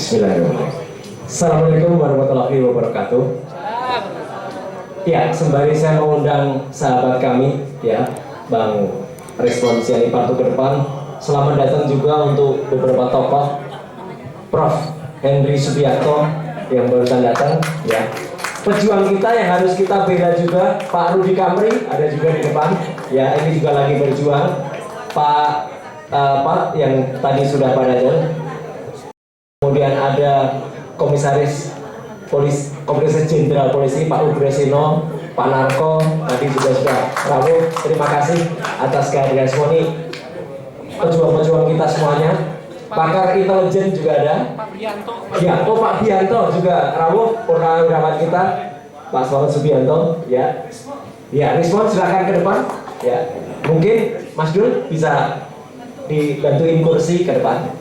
Bismillahirrahmanirrahim. Assalamualaikum warahmatullahi wabarakatuh. Ya, sembari saya mengundang sahabat kami, ya, Bang Respon Siani Partu ke depan. Selamat datang juga untuk beberapa tokoh, Prof. Henry Subiakto yang baru datang, ya. Pejuang kita yang harus kita bela juga, Pak Rudi Kamri ada juga di depan, ya. Ini juga lagi berjuang. Pak yang tadi sudah pada jalan. Kemudian ada Komisaris Jenderal Polisi Pak Ugresino, Pak Narko tadi sudah rawuh. Terima kasih atas kehadiran semua ini, pejuang-pejuang kita semuanya. Pakar intelijen juga ada. Pak Bianto. Ya, Pak Bianto juga rawuh, purnawirawan kita, Pak Selamat Subianto. Ya, ya, Respon silakan ke depan. Ya, mungkin Mas Dul bisa dibantuin kursi ke depan.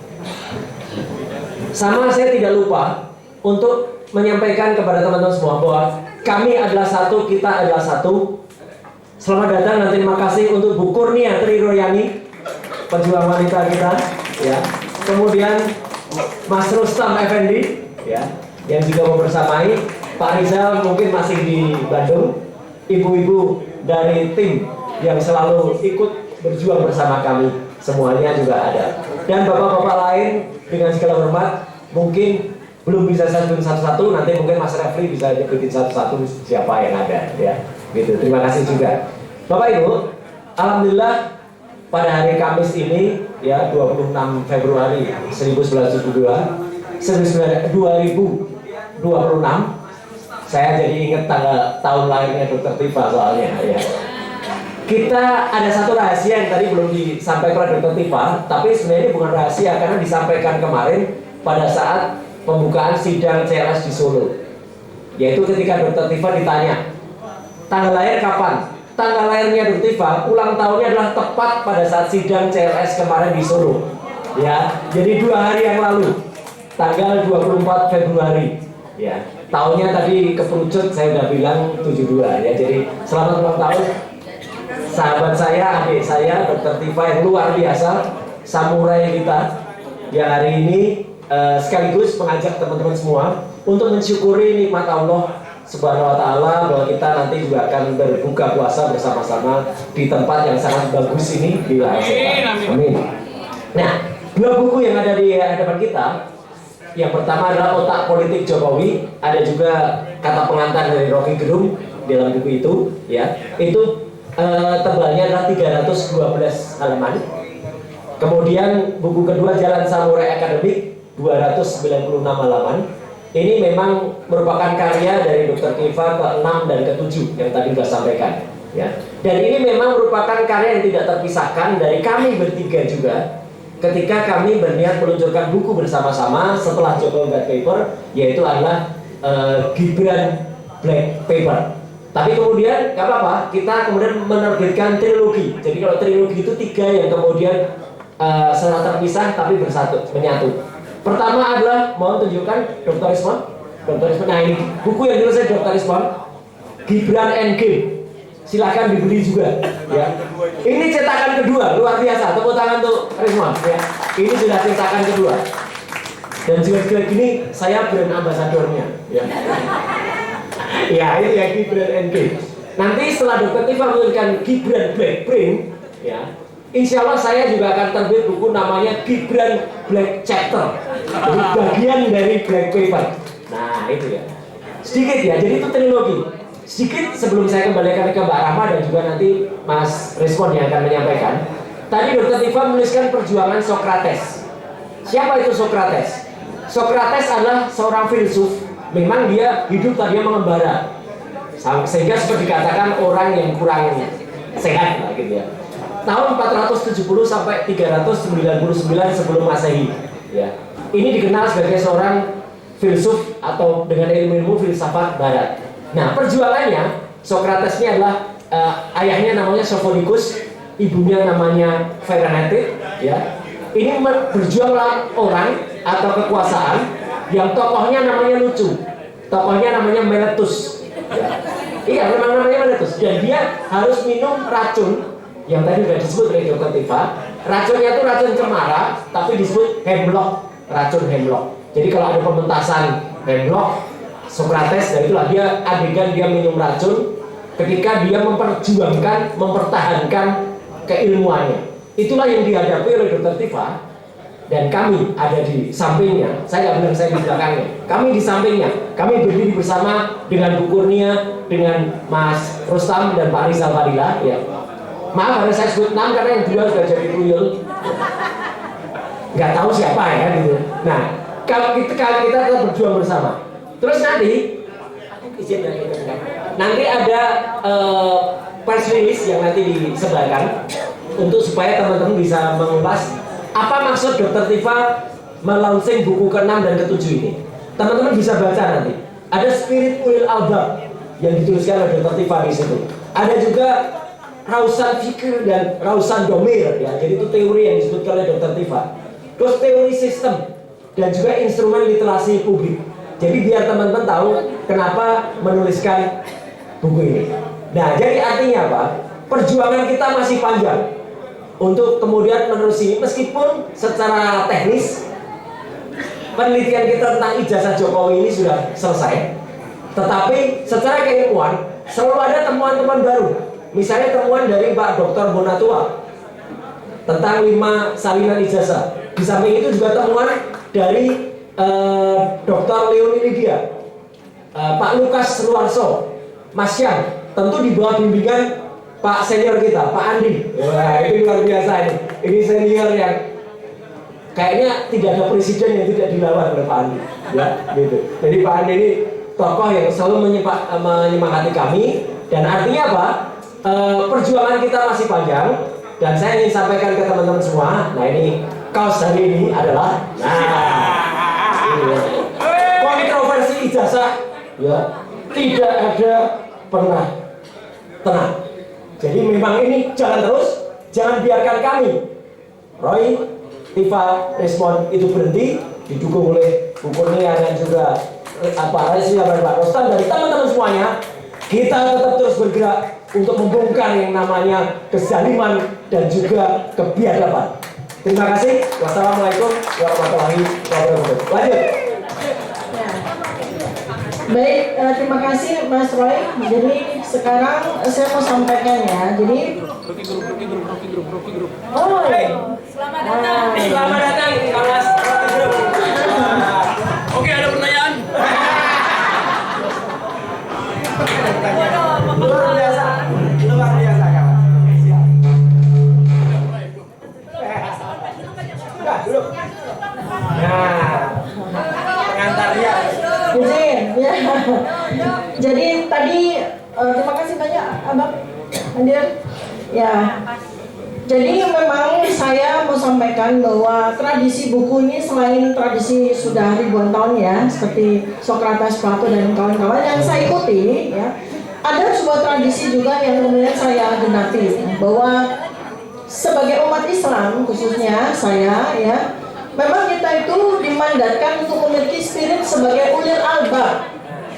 Sama saya tidak lupa untuk menyampaikan kepada teman-teman semua bahwa kami adalah satu, kita adalah satu. Selamat datang dan terima kasih untuk Bu Kurnia Tri Royani, pejuang wanita kita, ya. Kemudian Mas Rustam Effendi, ya, yang juga membersamai. Pak Rizal mungkin masih di Bandung. Ibu-ibu dari tim yang selalu ikut berjuang bersama kami, semuanya juga ada. Dan bapak-bapak lain dengan segala hormat, mungkin belum bisa saya sebut satu-satu, nanti mungkin Mas Refli bisa nyebutin satu-satu siapa yang ada, ya. Gitu. Terima kasih juga. Bapak Ibu, alhamdulillah pada hari Kamis ini, ya, 26 Februari 2026, saya jadi ingat tahun lahirnya Dr. Tifa soalnya, ya. Kita ada satu rahasia yang tadi belum disampaikan oleh Dr. Tifa, tapi sebenarnya ini bukan rahasia karena disampaikan kemarin pada saat pembukaan sidang CLS di Solo. Yaitu ketika Dr. Tifa ditanya, tanggal lahir kapan? Tanggal lahirnya Dr. Tifa, ulang tahunnya adalah tepat pada saat sidang CLS kemarin di Solo. Ya, jadi 2 hari yang lalu, tanggal 24 Februari. Ya, tahunnya tadi keperucut saya udah bilang 72, ya. Jadi selamat ulang tahun sahabat saya, adik saya, Dr. Tifa yang luar biasa, samurai kita, yang hari ini sekaligus mengajak teman-teman semua untuk mensyukuri nikmat Allah Subhanahu wa Ta'ala, bahwa kita nanti juga akan berbuka puasa bersama-sama di tempat yang sangat bagus ini di Amin. Nah, 2 buku yang ada di hadapan kita. Yang pertama adalah Otak Politik Jokowi, ada juga kata pengantar dari Rocky Gerung dalam buku itu, ya. Itu tebalnya adalah 312 halaman. Kemudian buku kedua Jalan Samurai Akademik 296 halaman. Ini memang merupakan karya dari Dr. Tifa ke-6 dan ke-7 yang tadi sudah sampaikan, ya. Dan ini memang merupakan karya yang tidak terpisahkan dari kami bertiga juga ketika kami berniat meluncurkan buku bersama-sama setelah Jokowi White Paper, yaitu adalah Gibran Black Paper. Tapi kemudian gak apa-apa, kita kemudian menerbitkan trilogi. Jadi kalau trilogi itu 3 yang kemudian secara terpisah tapi menyatu. Pertama adalah, mohon tunjukkan Dr. Respon. Nah, ini buku yang ditulis Dr. Respon, Gibran Endgame. Silakan dibeli juga, ya. Ini cetakan kedua, luar biasa. Tepuk tangan untuk Respon, ya. Ini sudah cetakan kedua. Dan juga gini, saya brand ambasadornya, ya. Ya, itu ya Gibran Endgame. Nanti setelah Dr. Tifa menuliskan Gibran Black Print, ya, insya Allah saya juga akan terbit buku namanya Gibran Black Chapter, jadi bagian dari Black Paper. Nah, itu ya. Sedikit ya, jadi itu trilogi. Sedikit sebelum saya kembalikan ke Mbak Rahma dan juga nanti Mas Respon yang akan menyampaikan. Tadi Dr. Tifa menuliskan perjuangan Socrates. Siapa itu Socrates? Socrates adalah seorang filsuf. Memang dia hidup tadinya mengembara, sehingga seperti dikatakan orang yang kurang sehat lah, gitu ya. Tahun 470 sampai 399 sebelum Masehi, ya. Ini dikenal sebagai seorang filsuf atau dengan ilmu-ilmu filsafat barat. Nah, perjuangannya, Socrates ini adalah ayahnya namanya Sophocles, ibunya namanya Phaeronite, ya. Ini berjuang lawan orang atau kekuasaan yang tokohnya namanya lucu, tokohnya namanya Meletus, ya. Iya, memang namanya Meletus, dan dia harus minum racun yang tadi sudah disebut oleh Dr. Tifa. Racunnya itu racun cemara, tapi disebut hemlock, racun hemlock. Jadi kalau ada pementasan Hemlock, Socrates, dan itulah dia adegan dia minum racun ketika dia memperjuangkan, mempertahankan keilmuannya. Itulah yang dihadapi oleh Dr. Tifa, dan kami ada di sampingnya. Saya nggak bilang saya di belakangnya, kami di sampingnya. Kami berdiri bersama dengan Bu Kurnia, dengan Mas Rustam dan Pak Rizal Fadila. Ya. Maaf karena saya sebut 6 karena yang dua sudah jadi tuyul, nggak tahu siapa ya gitu. Nah, kalau kita tetap berjuang bersama. Terus nanti ada press release yang nanti disebarkan untuk supaya teman-teman bisa mengulas apa maksud Dr. Tifa melaunching buku ke-6 dan ke-7 ini. Teman-teman bisa baca nanti. Ada Spirit Ulil Albab yang dituliskan oleh Dr. Tifa di situ. Ada juga Rausan Fikir dan Rausan Domir, ya. Jadi itu teori yang disebutkan oleh Dr. Tifa. Terus teori sistem dan juga instrumen literasi publik. Jadi biar teman-teman tahu kenapa menuliskan buku ini. Nah, jadi artinya apa? Perjuangan kita masih panjang untuk kemudian menerusi, meskipun secara teknis penelitian kita tentang ijazah Jokowi ini sudah selesai, tetapi secara keilmuan selalu ada temuan-temuan baru. Misalnya temuan dari Pak Dr. Bonatua tentang 5 salinan ijazah. Di samping itu juga temuan dari Dr. Leoni Lydia, Pak Lukas Ruarso, Mas Yan, tentu di bawah bimbingan Pak senior kita, Pak Andi. Wah, ini luar biasa ini. Ini senior yang kayaknya tidak ada presiden yang tidak dilawan oleh Pak Andi, ya, gitu. Jadi Pak Andi ini tokoh yang selalu menyemangati kami, dan artinya apa? Perjuangan kita masih panjang, dan saya ingin sampaikan ke teman-teman semua. Nah, ini kaos hari ini adalah, ini ya. Kontroversi ijazah, ya, tidak ada pernah tenang. Jadi memang ini jalan terus, jangan biarkan kami, Roy, Tifa, Respon itu berhenti, didukung oleh Bu Kurnia dan juga Resi dan Pak Rustam dari teman-teman semuanya. Kita tetap terus bergerak untuk membongkar yang namanya kezaliman dan juga kebiadaban. Terima kasih. Wassalamualaikum warahmatullahi wabarakatuh. Lanjut. Baik, terima kasih Mas Roy. Jadi sekarang saya mau sampaikan ya. Jadi oh, selamat datang. Selamat datang, Mas. Oke, ada pertanyaan? Luar biasa kawan. Siap. Sudah, duduk. Nah, pengantarnya. izin ya. Jadi tadi terima kasih banyak Abang hadir. Ya. Jadi memang saya mau sampaikan bahwa tradisi buku ini selain tradisi sudah ribuan tahun ya, seperti Socrates, Plato dan kawan-kawan yang saya ikuti ya, ada sebuah tradisi juga yang kemudian saya genapi, bahwa sebagai umat Islam khususnya saya ya, memang kita itu dimandatkan untuk memiliki spirit sebagai ulil albab.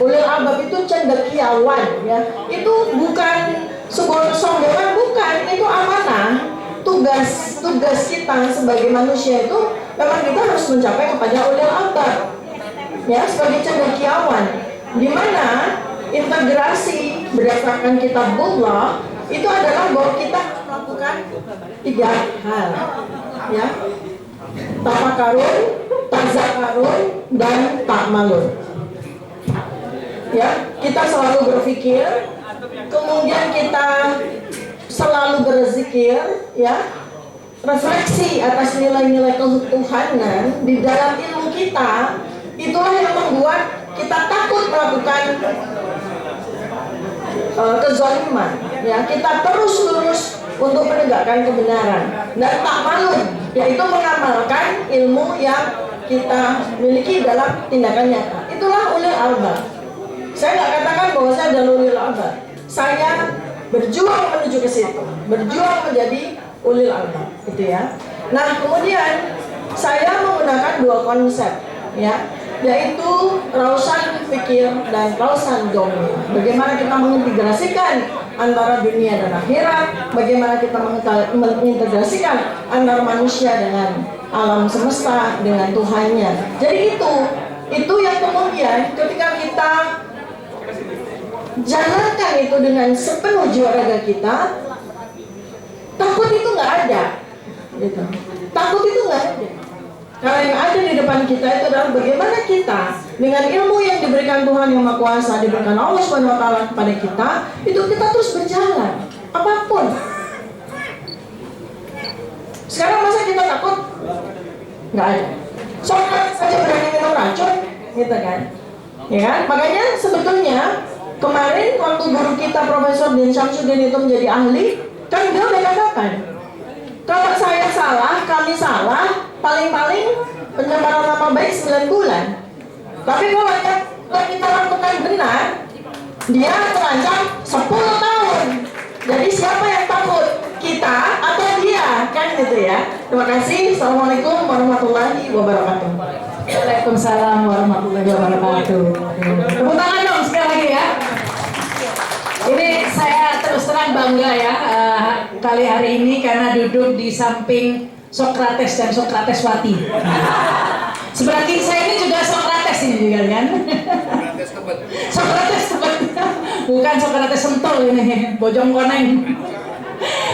Ulil albab itu cendekiawan ya. Itu bukan sebuah kesombongan, bukan, itu amanah. Tugas kita sebagai manusia itu memang kita harus mencapai kepada ulil albab. Ya, sebagai cendekiawan. Di mana integrasi berdasarkan kitabullah itu adalah bahwa kita melakukan 3 hal. Ya. Tafakarun, tazakarun, dan takmalun. Ya, kita selalu berpikir, kemudian kita selalu berzikir, ya, refleksi atas nilai-nilai ketuhanan di dalam ilmu kita. Itulah yang membuat kita takut melakukan kezaliman. Ya, kita terus lurus untuk menegakkan kebenaran, dan takmalun, yaitu mengamalkan ilmu yang kita miliki dalam tindakan nyata. Itulah ulil albab. Saya nggak katakan bahwa saya adalah ulil albab. Saya berjuang menuju ke situ, berjuang menjadi ulil albab, gitu ya. Nah, kemudian saya menggunakan 2 konsep, ya, yaitu rausan fikir dan rausan domir. Bagaimana kita mengintegrasikan antara dunia dan akhirat, bagaimana kita mengintegrasikan antara manusia dengan alam semesta dengan Tuhannya. Jadi itu yang kemudian ketika kita jalankan itu dengan sepenuh jiwa raga kita, takut itu nggak ada, gitu. Takut itu nggak ada. Karena yang ada di depan kita itu adalah bagaimana kita dengan ilmu yang diberikan Tuhan Yang Maha Kuasa, diberikan Allah Subhanahu Wa Taala kepada kita, itu kita terus berjalan apapun. Sekarang masa kita takut? Nggak ada. Soalnya saja berani minum racun, gitu kan? Ya kan? Makanya sebetulnya kemarin waktu guru kita Profesor Din Syamsuddin itu menjadi ahli, kan dia udah katakan, kalau saya salah, kami salah, paling-paling pencemaran nama baik 9 bulan. Tapi kalau kita lakukan benar, dia terancam 10 tahun. Jadi siapa yang takut? Kita atau dia? Kan gitu ya. Terima kasih. Assalamualaikum warahmatullahi wabarakatuh. Waalaikumsalam warahmatullahi wabarakatuh. Tepuk tangan dong sekali lagi ya. Ini saya terus terang bangga ya kali hari ini karena duduk di samping Sokrates dan Sokrateswati. Sebelah kiri saya ini juga Sokrates ini juga kan. Sokrates tebet. Bukan Sokrates Sentul ini, Bojong Koneng.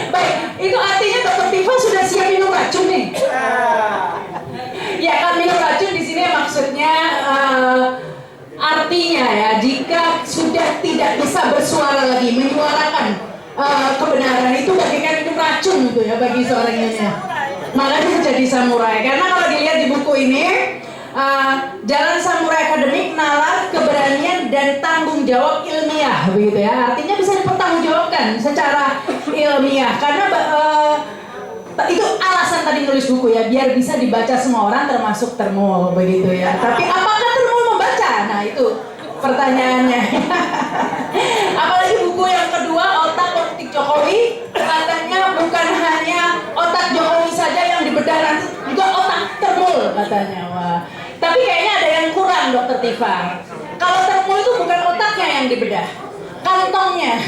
Baik, itu artinya Dr. Tifa sudah siap minum racun nih. Ya kan, minum racun di sini maksudnya artinya ya, jika sudah tidak bisa bersuara lagi, menyuarakan kebenaran, itu bagaikan minum racun gitu ya bagi seorang ilmiah. Makanya jadi samurai. Karena kalau dilihat di buku ini, Jalan Samurai Akademik, nalar, keberanian dan tanggung jawab ilmiah, begitu ya. Artinya bisa dipertanggungjawabkan secara ilmiah. Karena itu alasan tadi nulis buku ya, biar bisa dibaca semua orang termasuk Termul, begitu ya. Tapi apakah Termul membaca? Nah itu pertanyaannya. Apalagi buku yang kedua, Otak Politik Jokowi, katanya bukan hanya otak Jokowi saja yang dibedah, juga otak Termul katanya. Wah. Tapi kayaknya ada yang kurang, Dr. Tifa. Kalau Termul itu bukan otaknya yang dibedah, kantongnya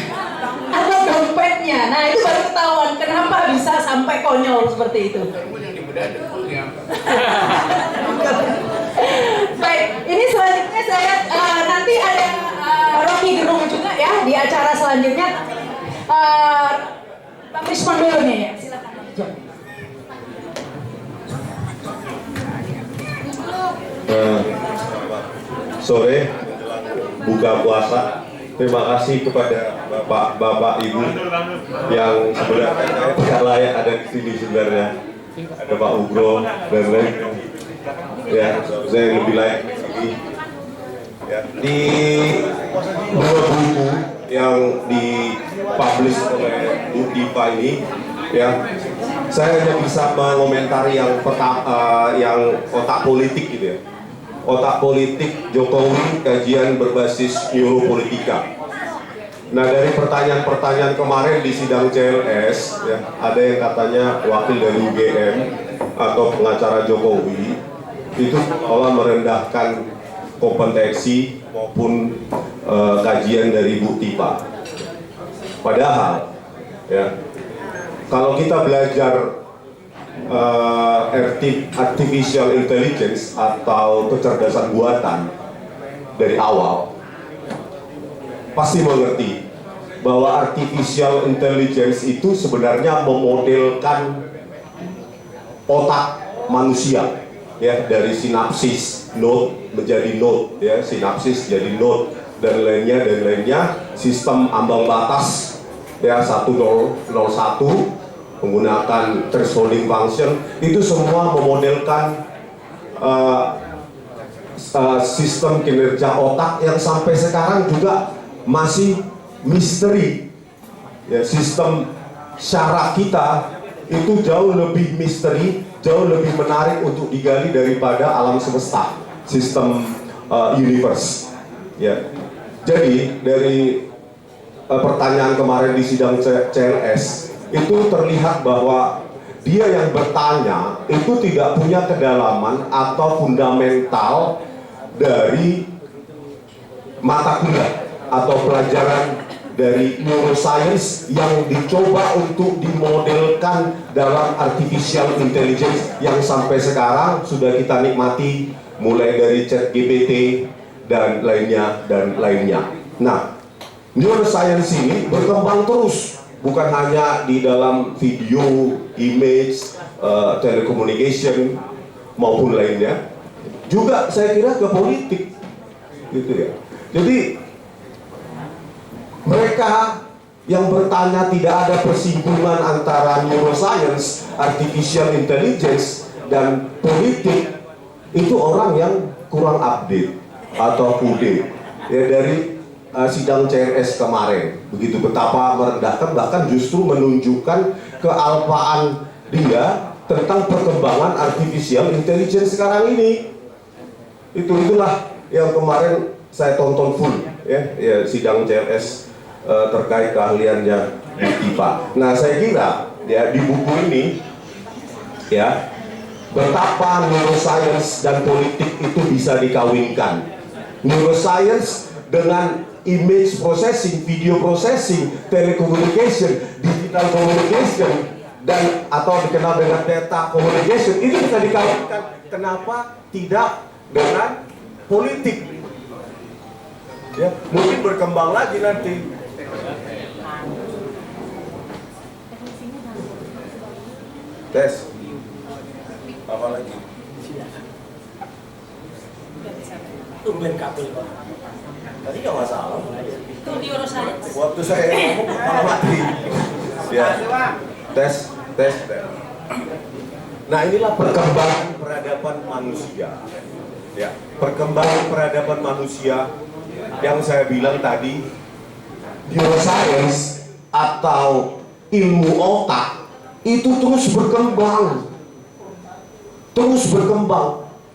atau dompetnya. Nah itu baru ketahuan kenapa bisa sampai konyol seperti itu. Baik, ini selanjutnya saya nanti ada Rocky Gerung juga ya di acara selanjutnya. Bang Rismon dulu nih ya. Silakan. Sore buka puasa. Terima kasih kepada bapak ibu yang sebenarnya tidak layak ada di sini sebenarnya. Ada Pak Ugro dan lain. Ya, saya lebih layak di sini. Ya, di dua buku yang dipublish oleh Bu Diva ini, ya, saya hanya bisa mengomentari yang otak politik gitu ya. Otak politik Jokowi, kajian berbasis neuropolitika. Nah, dari pertanyaan-pertanyaan kemarin di sidang CLS, ya, ada yang katanya wakil dari UGM atau pengacara Jokowi itu seolah merendahkan kompetensi maupun kajian dari Bu Tifa. Padahal, ya, kalau kita belajar artificial intelligence atau kecerdasan buatan dari awal, pasti mengerti bahwa artificial intelligence itu sebenarnya memodelkan otak manusia, ya, dari sinapsis node menjadi node, ya, sinapsis jadi node dan lainnya, sistem ambang batas, ya, 1001 menggunakan thresholding function, itu semua memodelkan sistem kinerja otak yang sampai sekarang juga masih misteri. Ya, sistem syaraf kita itu jauh lebih misteri, jauh lebih menarik untuk digali daripada alam semesta, sistem universe. Ya, jadi dari pertanyaan kemarin di sidang CLS itu terlihat bahwa dia yang bertanya itu tidak punya kedalaman atau fundamental dari mata kuliah atau pelajaran dari neuroscience yang dicoba untuk dimodelkan dalam artificial intelligence yang sampai sekarang sudah kita nikmati, mulai dari ChatGPT dan lainnya. Nah, neuroscience ini berkembang terus, bukan hanya di dalam video, image, telecommunication maupun lainnya, juga saya kira ke politik, gitu ya. Jadi mereka yang bertanya tidak ada persinggungan antara neuroscience, artificial intelligence, dan politik, itu orang yang kurang update atau update ya dari sidang CRS kemarin. Begitu betapa merendahkan, bahkan justru menunjukkan kealpaan dia tentang perkembangan artificial intelligence sekarang ini. Itulah yang kemarin saya tonton full ya sidang CRS terkait keahliannya di IPA. Nah, saya kira ya di buku ini ya betapa neuroscience dan politik itu bisa dikawinkan. Neuroscience dengan image processing, video processing, telecommunication, digital communication, dan atau dikenal dengan data communication, itu bisa dikawinkan. Kenapa tidak dengan politik? Ya, mungkin berkembang lagi nanti. Tes. Apa lagi? Tumben kabel Pak. Tadi nggak masalah. Itu neuroscience. Waktu saya ngomong malah mati. Ya. Tes. Nah, inilah perkembangan peradaban manusia. Ya, perkembangan peradaban manusia yang saya bilang tadi, neuroscience atau ilmu otak itu terus berkembang.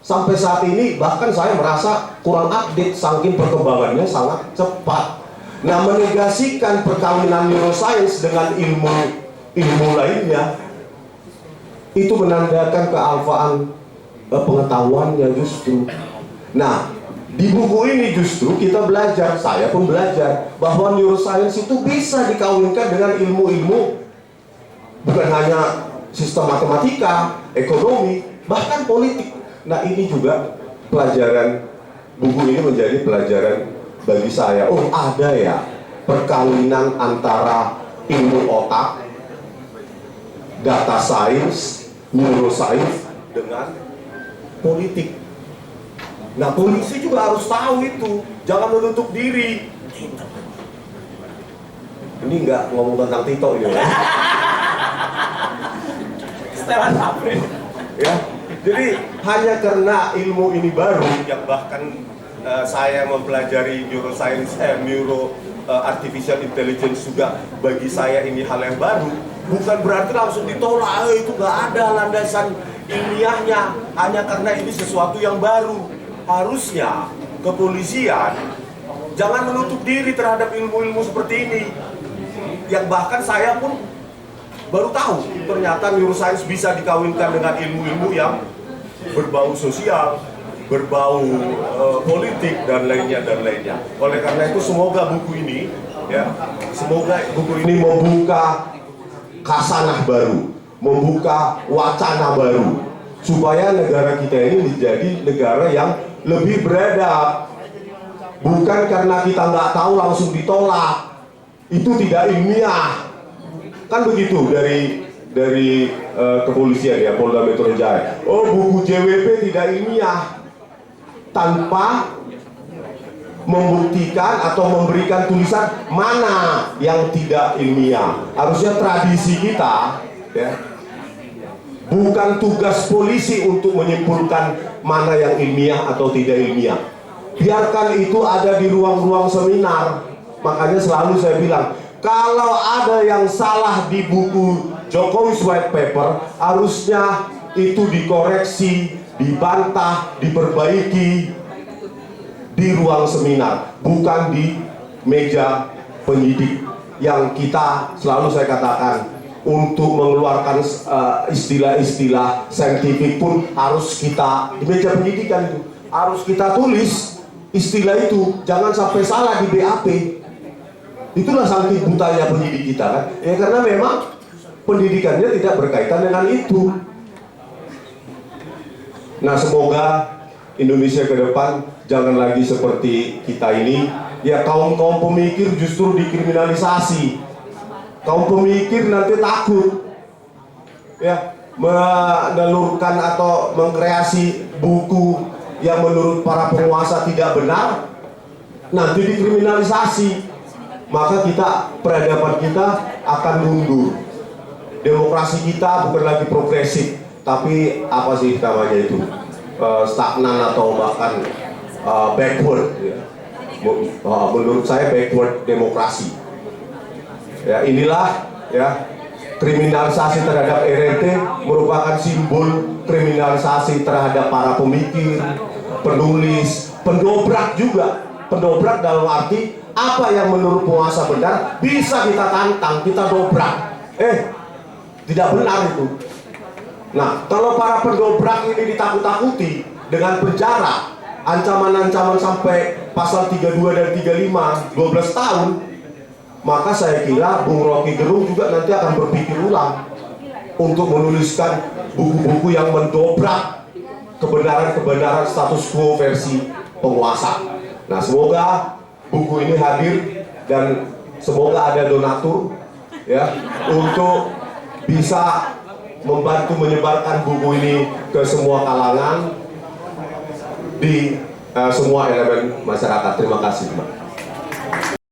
Sampai saat ini bahkan saya merasa kurang update saking perkembangannya sangat cepat. Nah, menegasikan perkawinan neuroscience dengan ilmu lainnya itu menandakan kealfaan pengetahuannya justru. Nah, di buku ini justru kita belajar, saya pun belajar bahwa neuroscience itu bisa dikawinkan dengan ilmu-ilmu bukan hanya sistem matematika, ekonomi, bahkan politik. Nah, ini juga pelajaran, buku ini menjadi pelajaran bagi saya. Oh, ada ya perkawinan antara ilmu otak, data science, neuroscience dengan politik. Nah, polisi juga harus tahu itu, jangan menutup diri. Ini nggak ngomong tentang Tito ini ya. Setelan April. Ya, jadi hanya karena ilmu ini baru yang bahkan saya mempelajari neuroscience, artificial intelligence juga bagi saya ini hal yang baru, bukan berarti langsung ditolak. Itu nggak ada landasan ilmiahnya, hanya karena ini sesuatu yang baru. Harusnya kepolisian jangan menutup diri terhadap ilmu-ilmu seperti ini, yang bahkan saya pun baru tahu ternyata neuroscience bisa dikawinkan dengan ilmu-ilmu yang berbau sosial, berbau politik dan lainnya. Oleh karena itu semoga buku ini membuka khasanah baru, membuka wacana baru, supaya negara kita ini menjadi negara yang lebih beradab. Bukan karena kita nggak tahu langsung ditolak, itu tidak ilmiah. Kan begitu dari kepolisian ya, Polda Metro Jaya. Oh, buku JWP tidak ilmiah, tanpa membuktikan atau memberikan tulisan mana yang tidak ilmiah. Harusnya tradisi kita ya, bukan tugas polisi untuk menyimpulkan mana yang ilmiah atau tidak ilmiah. Biarkan itu ada di ruang-ruang seminar. Makanya selalu saya bilang, kalau ada yang salah di buku Jokowi's White Paper, harusnya itu dikoreksi, dibantah, diperbaiki di ruang seminar, bukan di meja penyidik. Yang kita selalu saya katakan, untuk mengeluarkan istilah-istilah saintifik pun harus kita di meja penyidikan itu harus kita tulis istilah itu, jangan sampai salah di BAP. Itulah saking butanya pendidik kita kan. Ya karena memang pendidikannya tidak berkaitan dengan itu. Nah, semoga Indonesia ke depan jangan lagi seperti kita ini. Ya, kaum pemikir justru dikriminalisasi. Kaum pemikir nanti takut ya menelurkan atau mengkreasi buku yang menurut para penguasa tidak benar, nanti dikriminalisasi. Maka peradaban kita akan mundur. Demokrasi kita bukan lagi progresif, tapi apa sih namanya itu, stagnan atau bahkan backward. Ya. Menurut saya backward demokrasi. Ya, inilah ya kriminalisasi terhadap RNT merupakan simbol kriminalisasi terhadap para pemikir, penulis, pendobrak juga. Pendobrak dalam arti apa yang menurut penguasa benar bisa kita tantang, kita dobrak. Tidak benar itu. Nah, kalau para pendobrak ini ditakut-takuti dengan penjara, ancaman-ancaman sampai pasal 32 dan 35, 12 tahun, maka saya kira Bung Rocky Gerung juga nanti akan berpikir ulang untuk menuliskan buku-buku yang mendobrak kebenaran-kebenaran status quo versi penguasa. Nah, semoga buku ini hadir dan semoga ada donatur ya untuk bisa membantu menyebarkan buku ini ke semua kalangan di semua elemen masyarakat. Terima kasih, Mbak.